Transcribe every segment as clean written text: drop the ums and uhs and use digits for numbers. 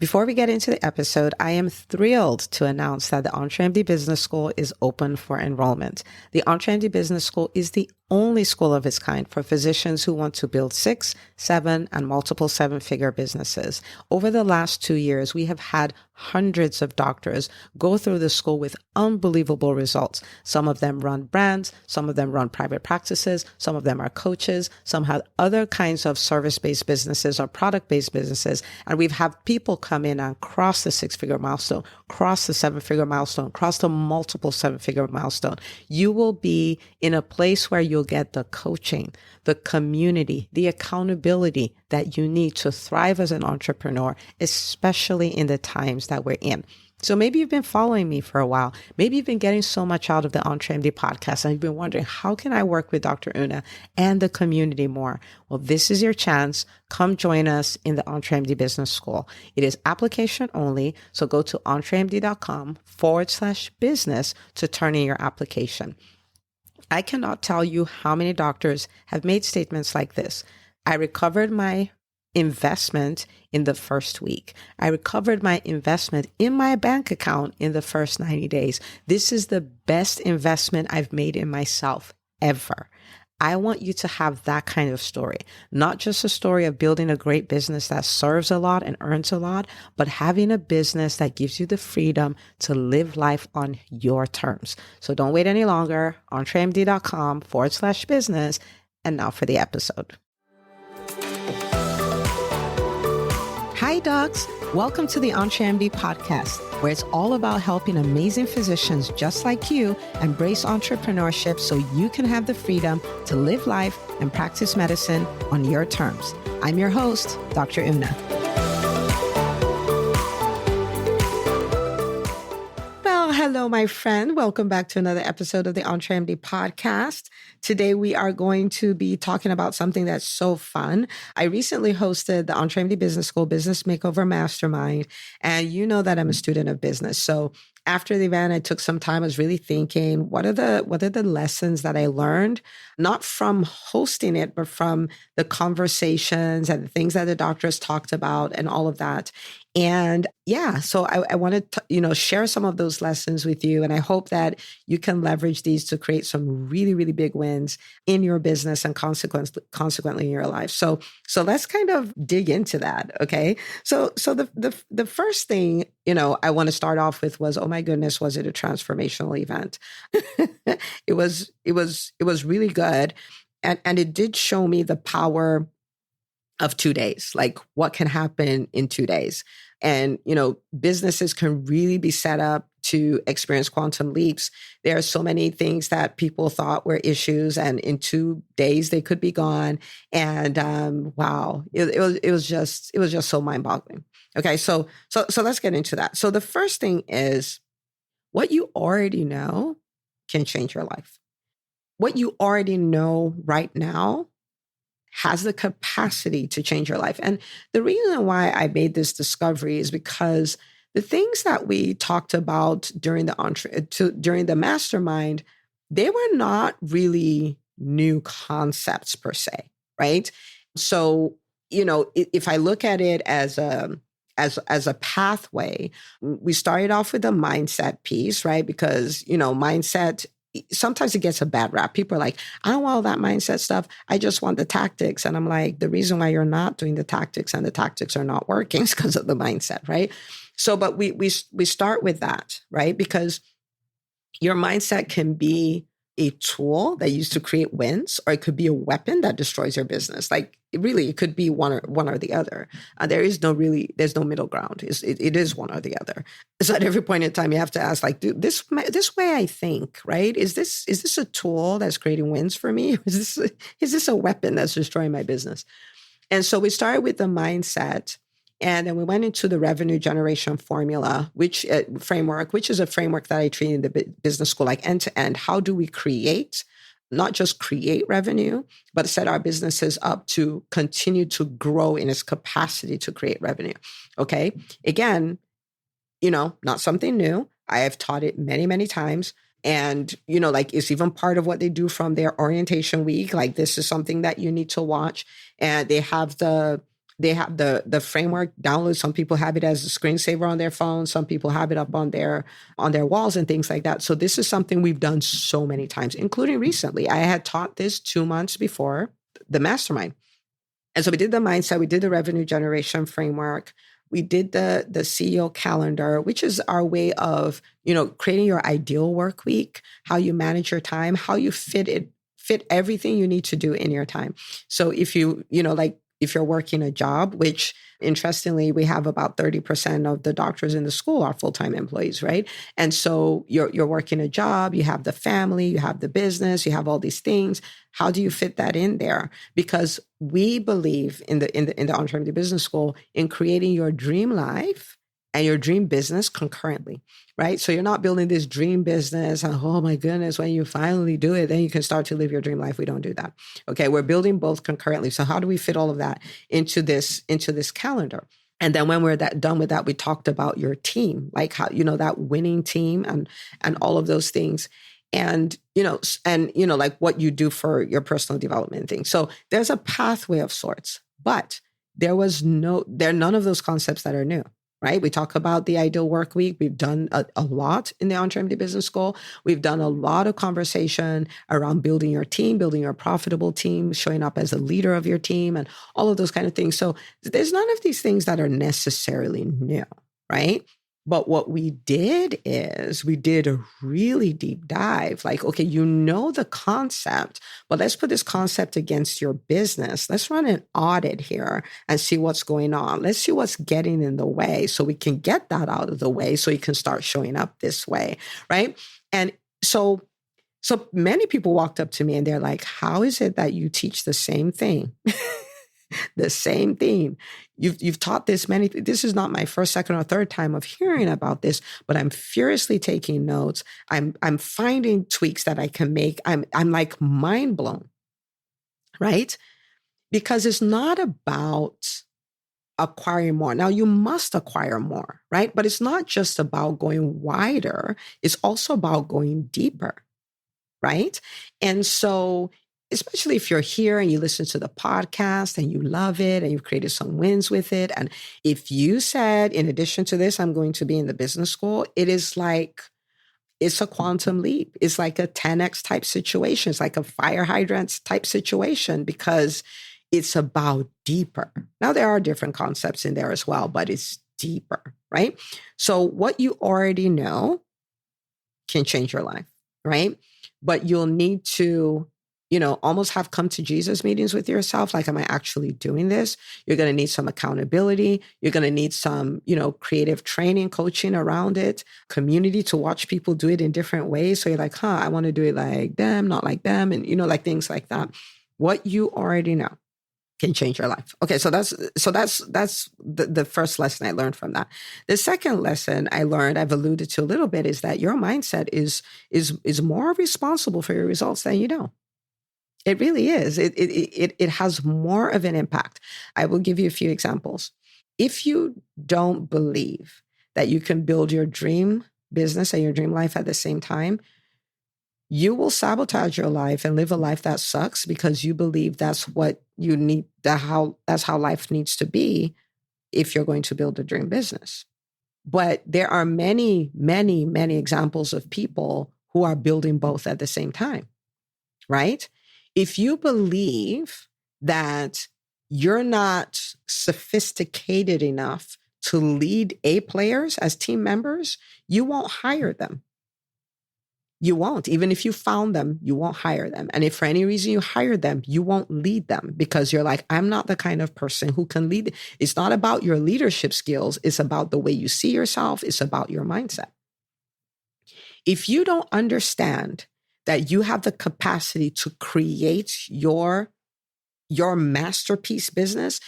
Before we get into the episode, I am thrilled to announce that the EntreMD Business School is open for enrollment. The EntreMD Business School is the only school of its kind for physicians who want to build 6, 7, and multiple 7-figure businesses. Over the last 2 years, we have had hundreds of doctors go through the school with unbelievable results. Some of them run brands, some of them run private practices, some of them are coaches, some have other kinds of service-based businesses or product-based businesses. And we've had people come in and cross the 6-figure milestone, cross the 7-figure milestone, cross the multiple 7-figure milestone. You will be in a place where you'll get the coaching, the community, the accountability that you need to thrive as an entrepreneur, especially in the times that we're in. So maybe you've been following me for a while. Maybe you've been getting so much out of the EntreMD podcast and you've been wondering, how can I work with Dr. Una and the community more? Well, this is your chance. Come join us in the EntreMD Business School. It is application only. So go to entremd.com/business to turn in your application. I cannot tell you how many doctors have made statements like this. I recovered my investment in the first week. I recovered my investment in my bank account in the first 90 days. This is the best investment I've made in myself ever. I want you to have that kind of story, not just a story of building a great business that serves a lot and earns a lot, but having a business that gives you the freedom to live life on your terms. So don't wait any longer. entremd.com/business. And now for the episode. Hi, docs. Welcome to the EntreMD podcast, where it's all about helping amazing physicians just like you embrace entrepreneurship so you can have the freedom to live life and practice medicine on your terms. I'm your host, Dr. Una. Hello, my friend. Welcome back to another episode of the EntreMD podcast. Today, we are going to be talking about something that's so fun. I recently hosted the EntreMD Business School Business Makeover Mastermind, and you know that I'm a student of business. So after the event, I took some time. I was really thinking, what are the lessons that I learned, not from hosting it, but from the conversations and the things that the doctors talked about and all of that. And yeah, so I wanted to, share some of those lessons with you. And I hope that you can leverage these to create some really, really big wins in your business and consequently in your life. So let's kind of dig into that. Okay. So the first thing, I want to start off with was, oh my goodness, was it a transformational event? It was really good. And it did show me the power of 2 days, like what can happen in 2 days. And, businesses can really be set up to experience quantum leaps. There are so many things that people thought were issues, and in 2 days they could be gone. And wow, it was just so mind-boggling. Okay, so let's get into that. So the first thing is, what you already know can change your life. What you already know right now has the capacity to change your life. And the reason why I made this discovery is because the things that we talked about during the mastermind, they were not really new concepts per se, right? So, if I look at it as a pathway, we started off with the mindset piece, right? Because, mindset, sometimes it gets a bad rap. People are like, I don't want all that mindset stuff. I just want the tactics. And I'm like, the reason why you're not doing the tactics and the tactics are not working is because of the mindset, right? So, but we start with that, right? Because your mindset can be a tool that you use to create wins, or it could be a weapon that destroys your business. Like it could be one or the other. There's no middle ground. It is one or the other. So at every point in time, you have to ask, like, dude, this way I think, right? Is this a tool that's creating wins for me? Is this a weapon that's destroying my business? And so we started with the mindset. And then we went into the revenue generation formula, which is a framework that I treat in the business school, like end to end. How do we not just create revenue, but set our businesses up to continue to grow in its capacity to create revenue? Okay. Again, not something new. I have taught it many, many times. And, it's even part of what they do from their orientation week. Like, this is something that you need to watch. And they have the They have the framework download. Some people have it as a screensaver on their phone. Some people have it up on their walls and things like that. So this is something we've done so many times, including recently. I had taught this 2 months before the mastermind. And so we did the mindset, we did the revenue generation framework, we did the CEO calendar, which is our way of, creating your ideal work week, how you manage your time, how you fit everything you need to do in your time. So if if you're working a job, which interestingly, we have about 30% of the doctors in the school are full-time employees, right? And so you're working a job, you have the family, you have the business, you have all these things. How do you fit that in there? Because we believe in the EntreMD Business School in creating your dream life and your dream business concurrently, right? So you're not building this dream business and, oh my goodness, when you finally do it, then you can start to live your dream life. We don't do that. Okay, we're building both concurrently. So how do we fit all of that into this calendar? And then when we're done with that, we talked about your team, like how, that winning team and all of those things. And, like what you do for your personal development thing. So there's a pathway of sorts, but there are none of those concepts that are new. Right? We talk about the ideal work week. We've done a lot in the EntreMD Business School. We've done a lot of conversation around building your team, building your profitable team, showing up as a leader of your team, and all of those kind of things. So there's none of these things that are necessarily new, right? But what we did is we did a really deep dive. Like, okay, the concept, but let's put this concept against your business. Let's run an audit here and see what's going on. Let's see what's getting in the way so we can get that out of the way so you can start showing up this way, right? And so many people walked up to me and they're like, how is it that you teach the same thing? The same thing. You've taught this this is not my first, second, or third time of hearing about this, but I'm furiously taking notes. I'm finding tweaks that I can make. I'm like mind blown, right? Because it's not about acquiring more. Now you must acquire more, right? But it's not just about going wider. It's also about going deeper, right? And so especially if you're here and you listen to the podcast and you love it and you've created some wins with it. And if you said, in addition to this, I'm going to be in the business school, it's a quantum leap. It's like a 10x type situation. It's like a fire hydrant type situation because it's about deeper. Now, there are different concepts in there as well, but it's deeper, right? So what you already know can change your life, right? But you'll need to almost have come to Jesus meetings with yourself. Like, am I actually doing this? You're going to need some accountability. You're going to need some, creative training, coaching around it, community to watch people do it in different ways. So you're like, I want to do it like them, not like them. And, like things like that. What you already know can change your life. Okay. So that's the first lesson I learned from that. The second lesson I learned, I've alluded to a little bit, is that your mindset is more responsible for your results than you know. It really is. It has more of an impact. I will give you a few examples. If you don't believe that you can build your dream business and your dream life at the same time, you will sabotage your life and live a life that sucks because you believe that's what you need, that's how life needs to be if you're going to build a dream business. But there are many, many, many examples of people who are building both at the same time, right? If you believe that you're not sophisticated enough to lead A players as team members, you won't hire them. You won't. Even if you found them, you won't hire them. And if for any reason you hire them, you won't lead them because you're like, I'm not the kind of person who can lead. It's not about your leadership skills. It's about the way you see yourself. It's about your mindset. If you don't understand that you have the capacity to create your masterpiece business,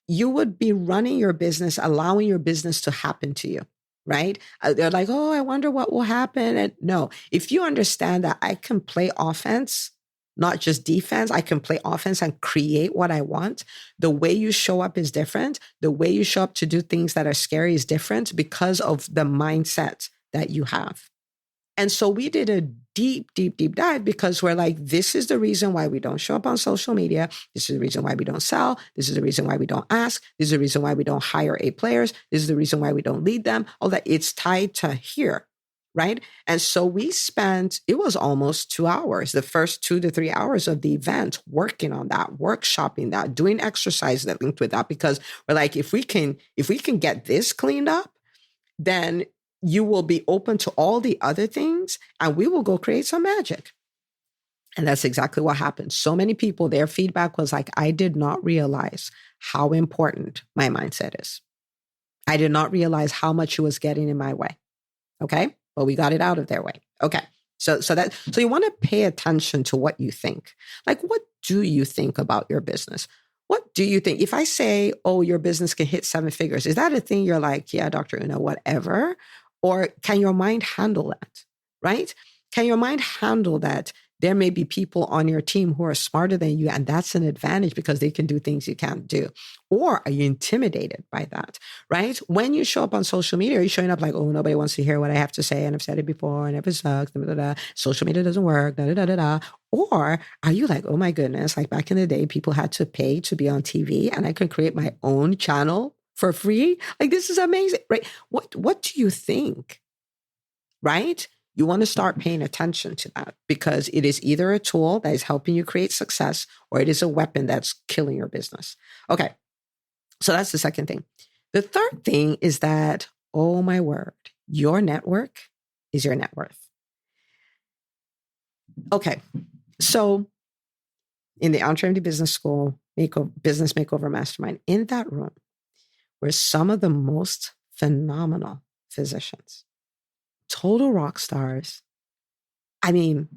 you would be running your business, allowing your business to happen to you, right? They're like, oh, I wonder what will happen. And no, if you understand that I can play offense, not just defense, I can play offense and create what I want. The way you show up is different. The way you show up to do things that are scary is different because of the mindset that you have. And so we did a deep, deep, deep dive because we're like, this is the reason why we don't show up on social media. This is the reason why we don't sell. This is the reason why we don't ask. This is the reason why we don't hire A players. This is the reason why we don't lead them. All that, it's tied to here, right? And so we spent, it was almost 2 hours, the first 2 to 3 hours of the event, working on that, workshopping that, doing exercises that linked with that, because we're like, if we can get this cleaned up, then you will be open to all the other things and we will go create some magic. And that's exactly what happened. So many people, their feedback was like, I did not realize how important my mindset is. I did not realize how much it was getting in my way. Okay. But we got it out of their way. Okay. So you want to pay attention to what you think. Like, what do you think about your business? What do you think? If I say, oh, your business can hit 7 figures, is that a thing you're like, yeah, Dr. Una, whatever? Or can your mind handle that, right? Can your mind handle that there may be people on your team who are smarter than you, and that's an advantage because they can do things you can't do? Or are you intimidated by that, right? When you show up on social media, are you showing up like, oh, nobody wants to hear what I have to say, and I've said it before, and it sucks, da, da, da. Social media doesn't work, da, da, da, da, da. Or are you like, oh my goodness, like back in the day, people had to pay to be on TV, and I can create my own channel for free? Like, this is amazing, right? What do you think, right? You want to start paying attention to that because it is either a tool that is helping you create success or it is a weapon that's killing your business. Okay. So that's the second thing. The third thing is that, oh my word, your network is your net worth. Okay. So in the EntreMD Business School Business Makeover Mastermind, in that room were some of the most phenomenal physicians, total rock stars. I mean,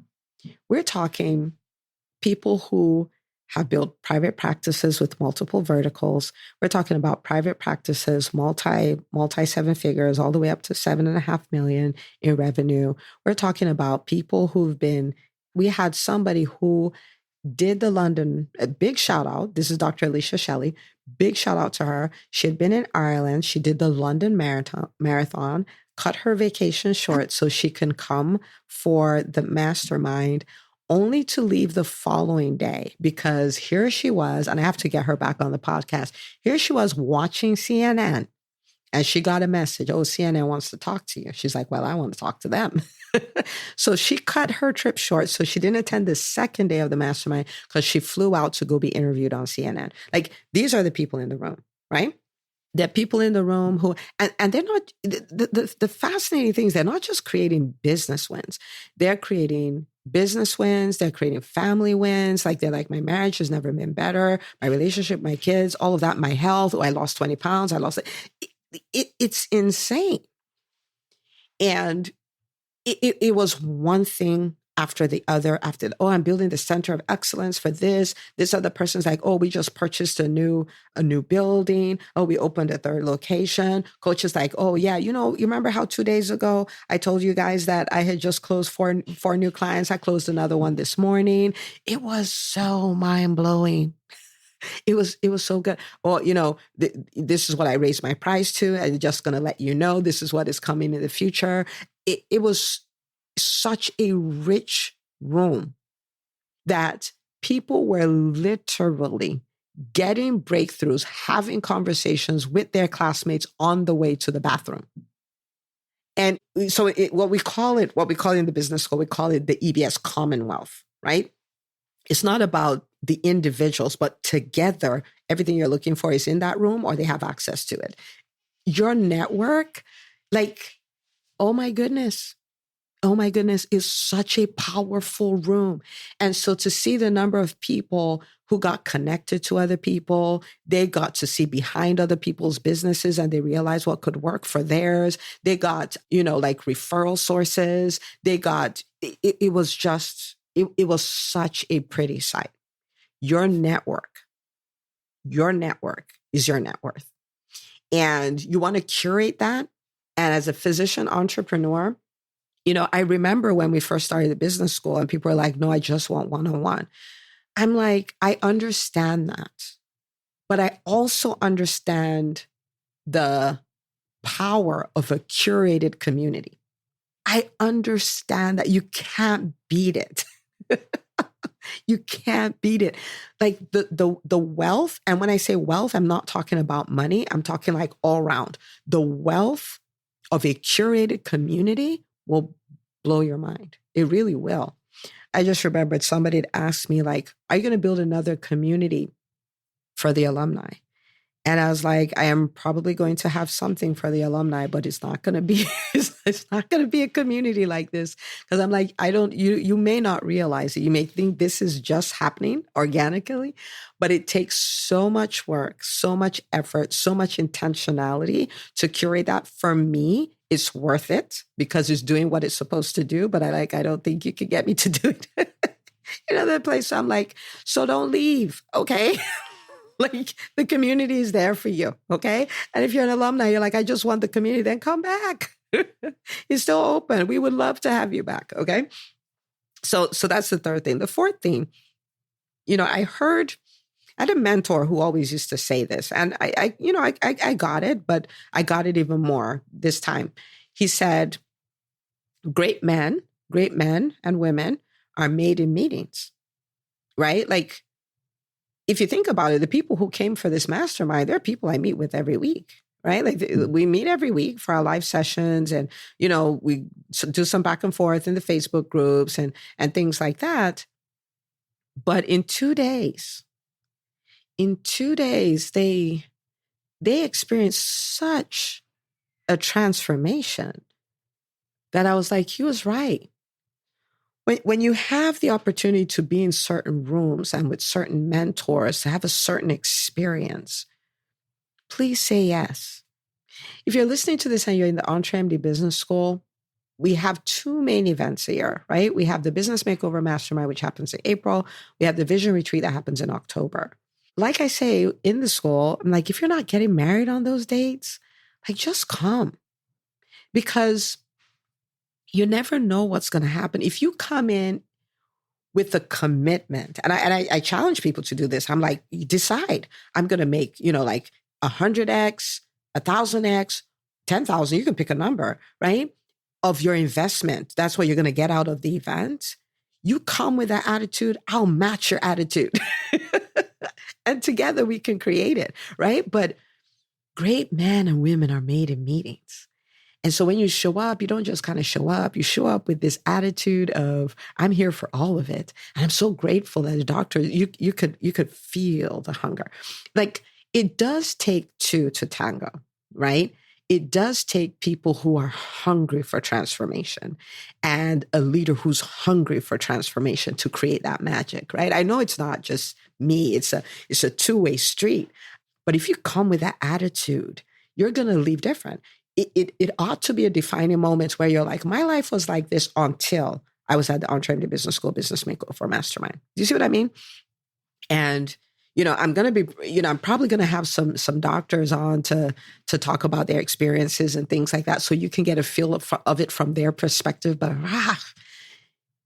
we're talking people who have built private practices with multiple verticals. We're talking about private practices, multi 7 figures, all the way up to 7.5 million in revenue. We're talking about people we had somebody who did the London, a big shout out. This is Dr. Alicia Shelley. Big shout out to her. She had been in Ireland. She did the London marathon, cut her vacation short so she can come for the mastermind, only to leave the following day because here she was, and I have to get her back on the podcast. Here she was watching CNN and she got a message. Oh, CNN wants to talk to you. She's like, well, I want to talk to them. So she cut her trip short. So she didn't attend the second day of the mastermind because she flew out to go be interviewed on CNN. Like, these are the people in the room, right? There are people in the room who, and they're not, the fascinating thing is they're not just creating business wins. They're creating business wins. They're creating family wins. Like, they're like, my marriage has never been better. My relationship, my kids, all of that, my health. Oh, I lost 20 pounds. I lost it. It's insane. And it was one thing after the other, oh, I'm building the center of excellence for this. This other person's like, oh, we just purchased a new building. Oh, we opened a third location. Coach is like, oh yeah, you remember how 2 days ago I told you guys that I had just closed four new clients. I closed another one this morning. It was so mind blowing. It was so good. Well, this is what I raised my price to. I'm just going to let you know, this is what is coming in the future. It was such a rich room that people were literally getting breakthroughs, having conversations with their classmates on the way to the bathroom. And so what we call in the business school, we call it the EBS Commonwealth, right? It's not about the individuals, but together, everything you're looking for is in that room or they have access to it. Your network, like, oh my goodness, is such a powerful room. And so to see the number of people who got connected to other people, they got to see behind other people's businesses and they realized what could work for theirs. They got, like referral sources. They got, it was such a pretty sight. Your network is your net worth. And you want to curate that. And as a physician entrepreneur, I remember when we first started the business school and people were like, no, I just want one-on-one. I'm like, I understand that. But I also understand the power of a curated community. I understand that you can't beat it. You can't beat it. Like the wealth. And when I say wealth, I'm not talking about money. I'm talking like all around. The wealth of a curated community will blow your mind. It really will. I just remembered somebody had asked me, like, are you going to build another community for the alumni? And I was like, I am probably going to have something for the alumni, but it's not going to be, it's not going to be a community like this. Because I'm like, you may not realize it. You may think this is just happening organically, but it takes so much work, so much effort, so much intentionality to curate that. For me, it's worth it because it's doing what it's supposed to do. But I don't think you can get me to do it. In other place, I'm like, so don't leave, okay? Like the community is there for you, okay? And if you're an alumni, you're like, I just want the community, then come back. It's still open. We would love to have you back, okay? So that's the third thing. The fourth thing, I had a mentor who always used to say this, and I got it, but I got it even more this time. He said, great men and women are made in meetings, right? Like, if you think about it, the people who came for this mastermind, they're people I meet with every week, right? Like we meet every week for our live sessions and, we do some back and forth in the Facebook groups and things like that. But in 2 days, they experienced such a transformation that I was like, he was right. When you have the opportunity to be in certain rooms and with certain mentors, to have a certain experience, please say yes. If you're listening to this and you're in the EntreMD Business School, we have 2 main events a year, right? We have the Business Makeover Mastermind, which happens in April. We have the Vision Retreat that happens in October. Like I say in the school, I'm like, if you're not getting married on those dates, like just come. Because you never know what's going to happen. If you come in with a commitment, and I challenge people to do this. I'm like, you decide. I'm going to make, like 100x, 1,000x, 10,000. You can pick a number, right? Of your investment. That's what you're going to get out of the event. You come with that attitude, I'll match your attitude. And together we can create it, right? But great men and women are made in meetings. And so when you show up, you don't just kind of show up. You show up with this attitude of, I'm here for all of it. And I'm so grateful that the doctor, you could feel the hunger. Like it does take 2 to tango, right? It does take people who are hungry for transformation and a leader who's hungry for transformation to create that magic, right? I know it's not just me. It's a two-way street. But if you come with that attitude, you're going to leave different. It ought to be a defining moment where you're like, my life was like this until I was at the EntreMD Business School Business Makeover Mastermind. Do you see what I mean? And, I'm going to be, I'm probably going to have some doctors on to talk about their experiences and things like that. So you can get a feel of it from their perspective. But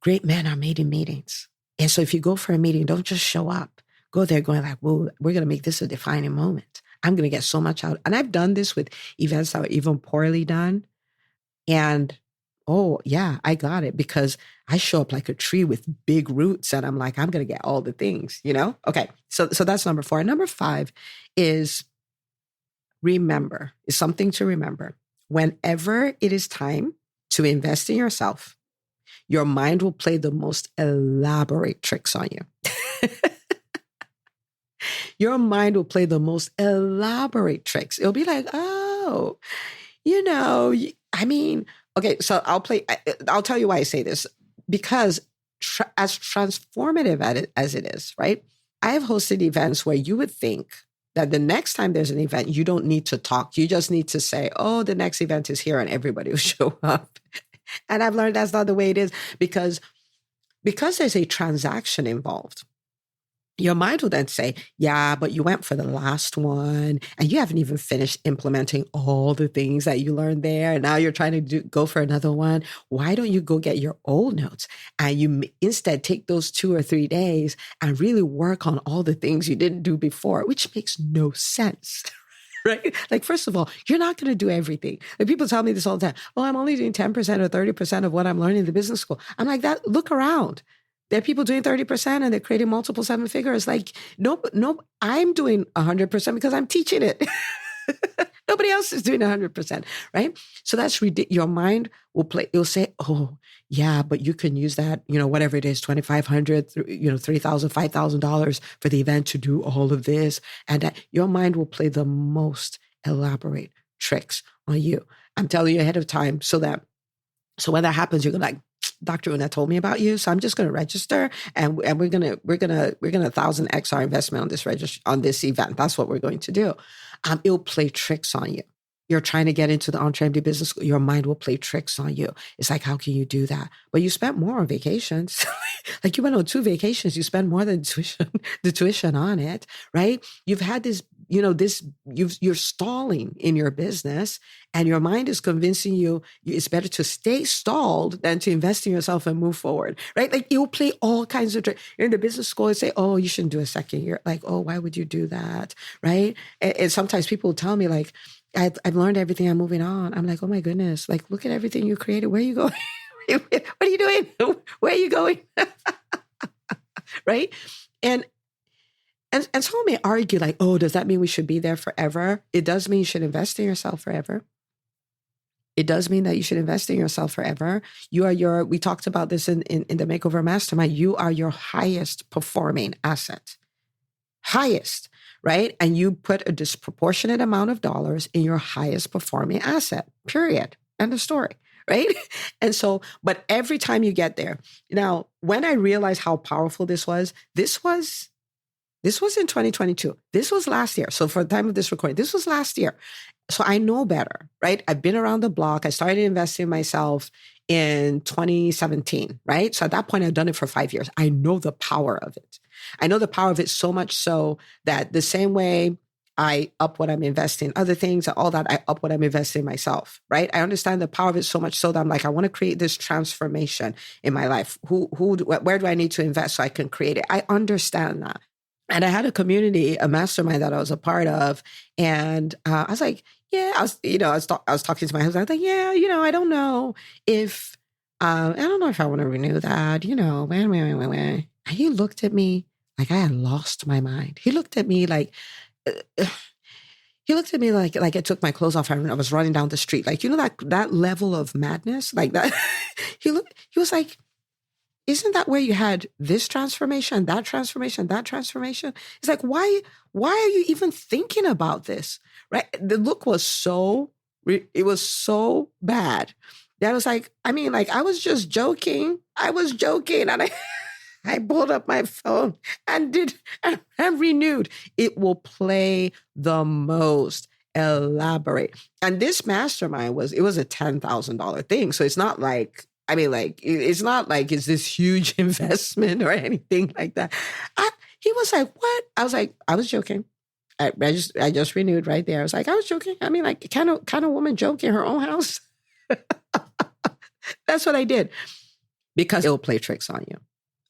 great men are made in meetings. And so if you go for a meeting, don't just show up. Go there going like, well, we're going to make this a defining moment. I'm going to get so much out. And I've done this with events that were even poorly done. And, oh, yeah, I got it because I show up like a tree with big roots and I'm like, I'm going to get all the things, Okay, so that's number 4. Number 5 is is something to remember. Whenever it is time to invest in yourself, your mind will play the most elaborate tricks on you. Your mind will play the most elaborate tricks. It'll be like, oh, okay, so I'll tell you why I say this. Because as transformative as it is, right? I have hosted events where you would think that the next time there's an event, you don't need to talk. You just need to say, oh, the next event is here and everybody will show up. And I've learned that's not the way it is because there's a transaction involved. Your mind will then say, yeah, but you went for the last one and you haven't even finished implementing all the things that you learned there. And now you're trying to go for another one. Why don't you go get your old notes and you instead take those 2 or 3 days and really work on all the things you didn't do before, which makes no sense. right? Like, first of all, you're not going to do everything. Like, people tell me this all the time. Oh, I'm only doing 10% or 30% of what I'm learning in the business school. I'm like, that. Look around. There are people doing 30% and they're creating multiple seven figures. Like, no, I'm doing 100% because I'm teaching it. Nobody else is doing 100%, right? So that's ridiculous. Your mind will play. It'll say, "Oh, yeah, but you can use that, whatever it is, $2,500, $3,000, $5,000 for the event to do all of this," and that your mind will play the most elaborate tricks on you. I'm telling you ahead of time, so when that happens, you're gonna like, Dr. Una told me about you, so I'm just going to register, and we're gonna 1,000x our investment on this event. That's what we're going to do. It'll play tricks on you. You're trying to get into the EntreMD business school. Your mind will play tricks on you. It's like, how can you do that? But you spent more on vacations. Like, you went on 2 vacations. You spend more than the tuition on it, right? You've had this, you're stalling in your business, and your mind is convincing you it's better to stay stalled than to invest in yourself and move forward, right? Like, you'll play all kinds of tricks. You're in the business school and say, oh, you shouldn't do a second year. Like, oh, why would you do that, right? And sometimes people will tell me, like, I've learned everything, I'm moving on. I'm like, oh my goodness, like, look at everything you created. Where are you going? What are you doing? Where are you going? Right? And someone may argue, like, oh, does that mean we should be there forever? It does mean you should invest in yourself forever. It does mean that you should invest in yourself forever. We talked about this in the Makeover Mastermind. You are your highest performing asset. Highest, right? And you put a disproportionate amount of dollars in your highest performing asset, period. End of story, right? And so, but every time you get there, now, when I realized how powerful this was in 2022. This was last year. So for the time of this recording, this was last year. So I know better, right? I've been around the block. I started investing in myself in 2017, right? So at that point, I've done it for 5 years. I know the power of it. I know the power of it so much so that the same way I up what I'm investing in other things, all that, I up what I'm investing in myself, right? I understand the power of it so much so that I'm like, I want to create this transformation in my life. Where do I need to invest so I can create it? I understand that. And I had a community, a mastermind that I was a part of. And I was like, yeah, I was talking to my husband. I was like, yeah, I don't know if I want to renew that, And he looked at me like I had lost my mind. He looked at me like, like I took my clothes off and I was running down the street. Like, that level of madness, like that. He was like, isn't that where you had this transformation, that transformation, that transformation? It's like, why are you even thinking about this? Right? The look was it was so bad that I was like, I was just joking. I was joking. And I pulled up my phone and renewed. It will play the most elaborate. And this mastermind was a $10,000 thing. So it's not like, it's not like it's this huge investment or anything like that. He was like, what? I was like, I was joking. I just renewed right there. I was like, I was joking. Can a woman joke in her own house? That's what I did, because it'll play tricks on you.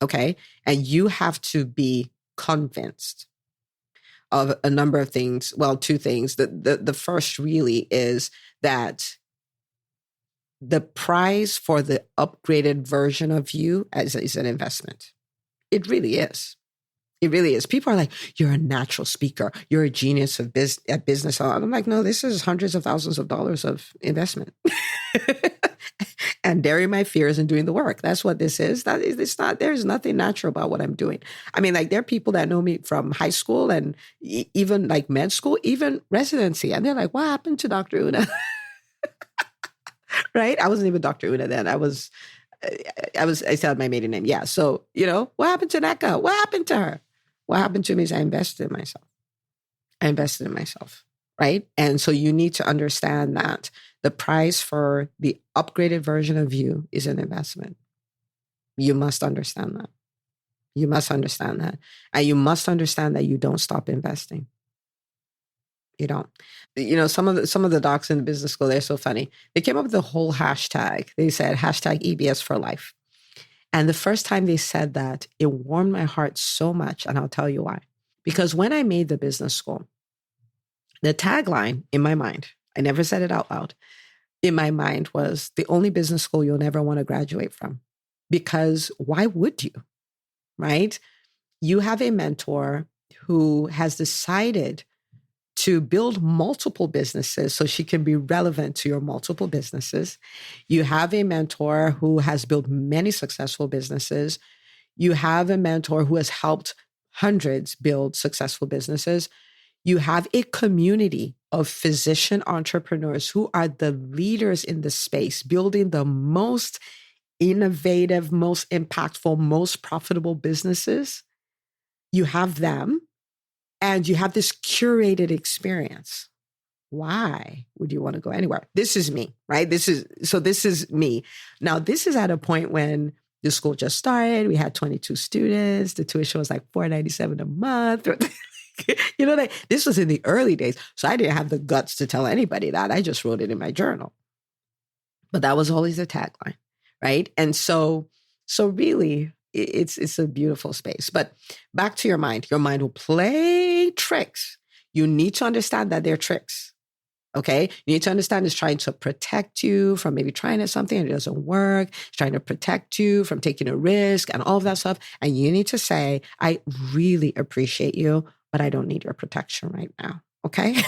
Okay. And you have to be convinced of a number of things. Well, 2 things. The first really is that the price for the upgraded version of you is an investment. It really is. It really is. People are like, you're a natural speaker. You're a genius at business. I'm like, no, this is hundreds of thousands of dollars of investment. And daring my fears and doing the work. That's what this is. There's nothing natural about what I'm doing. There are people that know me from high school and even like med school, even residency. And they're like, what happened to Dr. Una? Right? I wasn't even Dr. Una then. I said my maiden name. Yeah. So, what happened to Neka? What happened to her? What happened to me is I invested in myself. Right? And so you need to understand that the price for the upgraded version of you is an investment. You must understand that. You must understand that. And you must understand that you don't stop investing. You don't. Some of the docs in the business school, they're so funny. They came up with a whole hashtag. They said hashtag EBS for life. And the first time they said that, it warmed my heart so much. And I'll tell you why. Because when I made the business school, The tagline in my mind, I never said it out loud, in my mind was the only business school you'll never want to graduate from. Because why would you, right? You have a mentor who has decided to build multiple businesses so she can be relevant to your multiple businesses. You have a mentor who has built many successful businesses. You have a mentor who has helped hundreds build successful businesses. You have a community of physician entrepreneurs who are the leaders in the space, building the most innovative, most impactful, most profitable businesses. You have them. And you have this curated experience. Why would you want to go anywhere? This is me, right? This is me. Now, this is at a point when the school just started. We had 22 students. The tuition was like $497 a month. This was in the early days. So I didn't have the guts to tell anybody that. I just wrote it in my journal. But that was always the tagline, right? And so really, it's a beautiful space. But back to your mind. Your mind will play tricks. You need to understand that they're tricks. Okay? You need to understand it's trying to protect you from maybe trying something and it doesn't work. It's trying to protect you from taking a risk and all of that stuff. And you need to say, I really appreciate you, but I don't need your protection right now. Okay?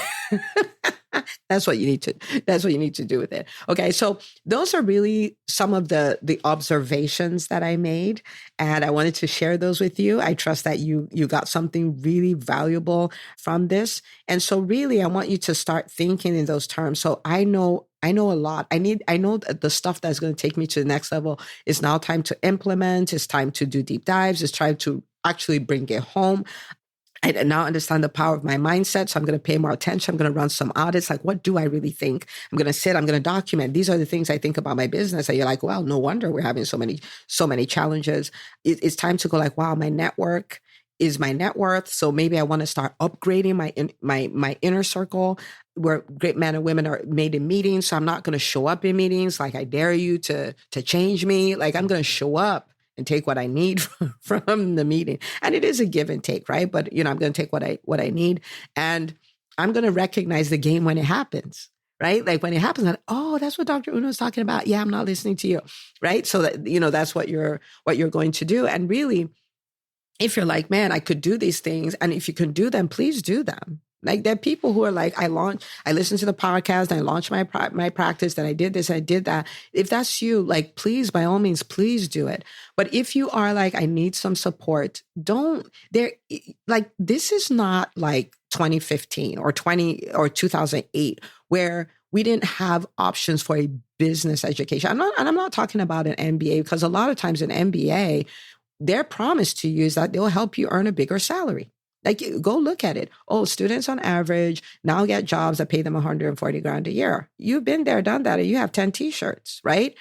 That's what you need to do with it. Okay. So those are really some of the observations that I made, and I wanted to share those with you. I trust that you got something really valuable from this. And so really, I want you to start thinking in those terms. So I know a lot. I know that the stuff that's going to take me to the next level is now time to implement. It's time to do deep dives. It's time to actually bring it home. I now understand the power of my mindset. So I'm going to pay more attention. I'm going to run some audits. Like, what do I really think? I'm going to document. These are the things I think about my business. And you're like, well, no wonder we're having so many challenges. It's time to go like, wow, my network is my net worth. So maybe I want to start upgrading my inner circle where great men and women are made in meetings. So I'm not going to show up in meetings. Like, I dare you to change me. Like, I'm going to show up and take what I need from the meeting. And it is a give and take, right? But, I'm going to take what I need, and I'm going to recognize the game when it happens, right? Like when it happens, like, oh, that's what Dr. Uno is talking about. Yeah, I'm not listening to you, right? So that, that's what you're going to do. And really, if you're like, man, I could do these things, and if you can do them, please do them. Like, there are people who are like, I listened to the podcast, I launched my practice, that I did this, I did that. If that's you, like, please, by all means, please do it. But if you are like, I need some support, this is not like 2015 or 2008, where we didn't have options for a business education. I'm not talking about an MBA, because a lot of times an MBA, their promise to you is that they'll help you earn a bigger salary. Like, go look at it. Oh, students on average now get jobs that pay them $140,000 a year. You've been there, done that, and you have 10 t-shirts, right?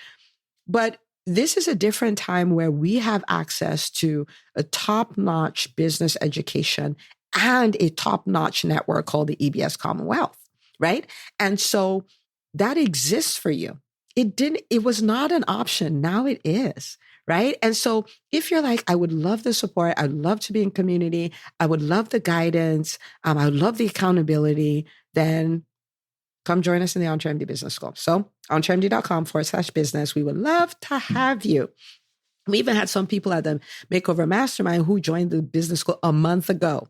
But this is a different time where we have access to a top-notch business education and a top-notch network called the EBS Commonwealth, right? And so that exists for you. It was not an option. Now it is. Right. And so if you're like, I would love the support, I'd love to be in community, I would love the guidance, I would love the accountability, then come join us in the EntreMD Business School. So entremd.com/business. We would love to have you. We even had some people at the Makeover Mastermind who joined the business school a month ago.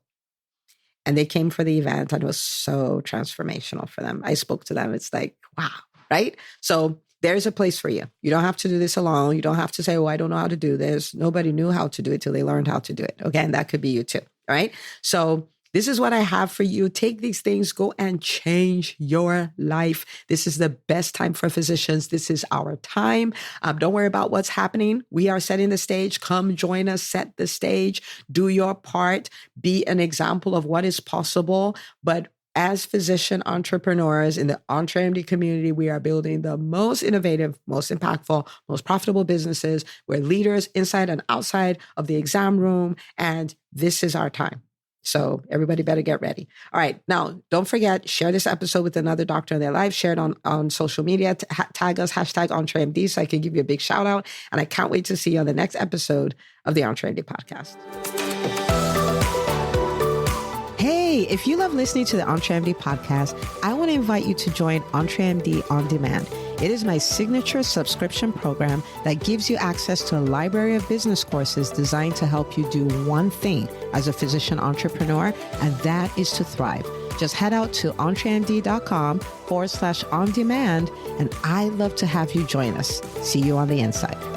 And they came for the event, and it was so transformational for them. I spoke to them. It's like, wow. Right. So there's a place for you. You don't have to do this alone. You don't have to say, oh, I don't know how to do this. Nobody knew how to do it till they learned how to do it. Okay. And that could be you too. All right. So this is what I have for you. Take these things, go and change your life. This is the best time for physicians. This is our time. Don't worry about what's happening. We are setting the stage. Come join us, set the stage, do your part, be an example of what is possible. But as physician entrepreneurs in the EntreMD community, we are building the most innovative, most impactful, most profitable businesses. We're leaders inside and outside of the exam room, and this is our time. So everybody better get ready. All right. Now, don't forget, share this episode with another doctor in their life. Share it on social media. Tag us, #EntreMD, so I can give you a big shout out. And I can't wait to see you on the next episode of the EntreMD podcast. Hey, Hey, if you love listening to the EntreMD podcast, I want to invite you to join EntreMD On Demand. It is my signature subscription program that gives you access to a library of business courses designed to help you do one thing as a physician entrepreneur, and that is to thrive. Just head out to entremd.com/on demand, and I'd love to have you join us. See you on the inside.